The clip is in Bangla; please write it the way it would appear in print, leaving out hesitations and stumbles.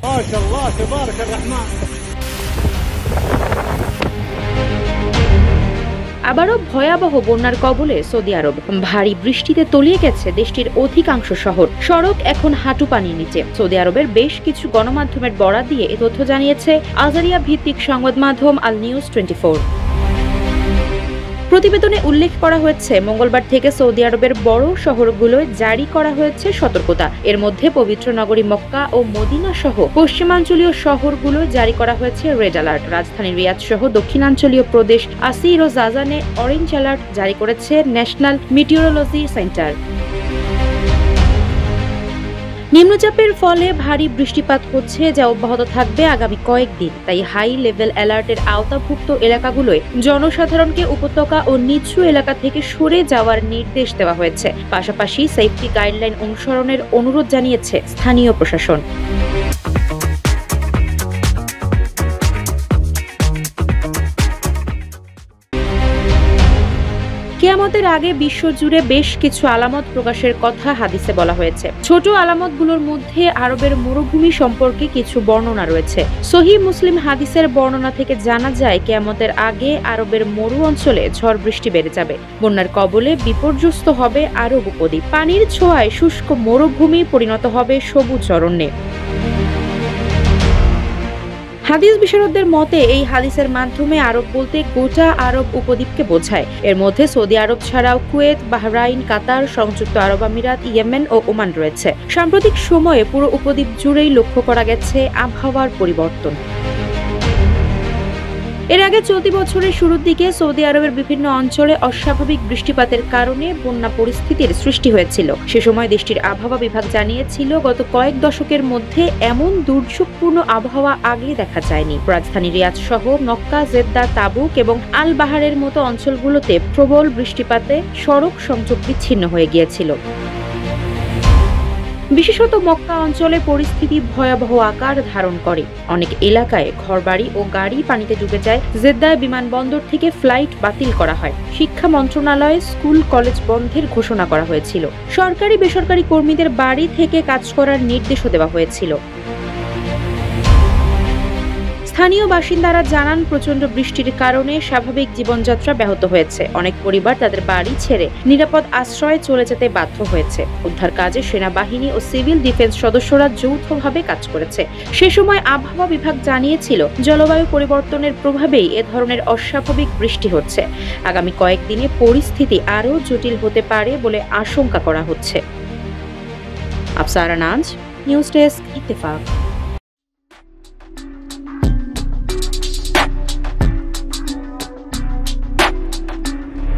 মাশাআল্লাহ তাবারাক রহমান। আবারও ভয়াবহ বন্যার কবলে সৌদি আরব। ভারী বৃষ্টিতে তলিয়ে গেছে দেশটির অধিকাংশ শহর। সড়ক এখন হাঁটু পানির নিচে। সৌদি আরবের বেশ কিছু গণমাধ্যমের বরাত দিয়ে এ তথ্য জানিয়েছে আলজারিয়া ভিত্তিক সংবাদ মাধ্যম আল নিউজ 24। প্রতিবেদনে উল্লেখ করা হয়েছে, মঙ্গলবার থেকে সৌদি আরবের বড় শহরগুলোয় জারি করা হয়েছে সতর্কতা। এর মধ্যে পবিত্র নগরী মক্কা ও মদিনা সহ পশ্চিমাঞ্চলীয় শহরগুলোয় জারি করা হয়েছে রেড অ্যালার্ট। রাজধানী রিয়াদ সহ দক্ষিণাঞ্চলীয় প্রদেশ আসির ও জাজানে অরেঞ্জ অ্যালার্ট জারি করেছে ন্যাশনাল মিটিওরোলজি সেন্টার। নিম্নচাপের ফলে ভারী বৃষ্টিপাত হচ্ছে, যা অব্যাহত থাকবে আগামী কয়েকদিন। তাই হাই লেভেল অ্যালার্টের আওতাভুক্ত এলাকাগুলোয় জনসাধারণকে উপত্যকা ও নিচু এলাকা থেকে সরে যাওয়ার নির্দেশ দেওয়া হয়েছে। পাশাপাশি সেফটি গাইডলাইন অনুসরণের অনুরোধ জানিয়েছে স্থানীয় প্রশাসন। কিয়ামতের আগে বিশ্বজুড়ে বেশ কিছু আলামত প্রকাশের কথা হাদিসে বলা হয়েছে। ছোট আলামতগুলোর মধ্যে আরবের মরুভূমি সম্পর্কে কিছু বর্ণনা রয়েছে। সহিহ মুসলিম হাদিসের বর্ণনা থেকে জানা যায়, কিয়ামতের আগে আরবের মরু অঞ্চলে ঝড় বৃষ্টি বেড়ে যাবে। বন্যার কবলে বিপর্যস্ত হবে আরব উপদ্বীপ। পানির ছোঁয়ায় শুষ্ক মরুভূমি পরিণত হবে সবুজ অরণ্যে। হাদিস বিশারদদের মতে এই হাদিসের মাধ্যমে আরব বলতে গোটা আরব উপদ্বীপকে বোঝায়। এর মধ্যে সৌদি আরব ছাড়াও কুয়েত, বাহরাইন, কাতার, সংযুক্ত আরব আমিরাত, ইয়েমেন ও ওমান রয়েছে। সাম্প্রতিক সময়ে পুরো উপদ্বীপ জুড়েই লক্ষ্য করা গেছে আবহাওয়ার পরিবর্তন। এর আগে চলতি বছরের শুরুর দিকে সৌদি আরবের বিভিন্ন অঞ্চলে অস্বাভাবিক বৃষ্টিপাতের কারণে বন্যা পরিস্থিতির সৃষ্টি হয়েছিল। সে সময় দেশটির আবহাওয়া বিভাগ জানিয়েছিল, গত কয়েক দশকের মধ্যে এমন দুর্যোগপূর্ণ আবহাওয়া আগে দেখা যায়নি। রাজধানী রিয়াদ সহ মক্কা, জেদ্দা, তাবুক এবং আল বাহারের মতো অঞ্চলগুলোতে প্রবল বৃষ্টিপাতে সড়ক সংযোগ বিচ্ছিন্ন হয়ে গিয়েছিল। বিশেষত মক্কা অঞ্চলে পরিস্থিতি ভয়াবহ আকার ধারণ করে। অনেক এলাকায় ঘরবাড়ি ও গাড়ি পানিতে ডুবে যায়। জেদ্দায় বিমানবন্দর থেকে ফ্লাইট বাতিল করা হয়। শিক্ষা মন্ত্রণালয়ে স্কুল কলেজ বন্ধের ঘোষণা করা হয়েছিল। সরকারি বেসরকারি কর্মীদের বাড়ি থেকে কাজ করার নির্দেশও দেওয়া হয়েছিল। স্থানীয় বাসিন্দারা জানান, প্রচন্ড বৃষ্টির কারণে স্বাভাবিক জীবনযাত্রা ব্যাহত হয়েছে। অনেক পরিবার তাদের বাড়ি ছেড়ে নিরাপদ আশ্রয়ে চলে যেতে বাধ্য হয়েছে। উদ্ধার কাজে সেনাবাহিনী ও সিভিল ডিফেন্স সদস্যরা যৌথভাবে কাজ করেছে। সে সময় আবহাওয়া বিভাগ জানিয়েছিল, জলবায়ু পরিবর্তনের প্রভাবেই এ ধরনের অস্বাভাবিক বৃষ্টি হচ্ছে। আগামী কয়েকদিনে পরিস্থিতি আরও জটিল হতে পারে বলে আশঙ্কা করা হচ্ছে। আফসারা নাজ, নিউজ ডেস্ক, ইত্তেফাক।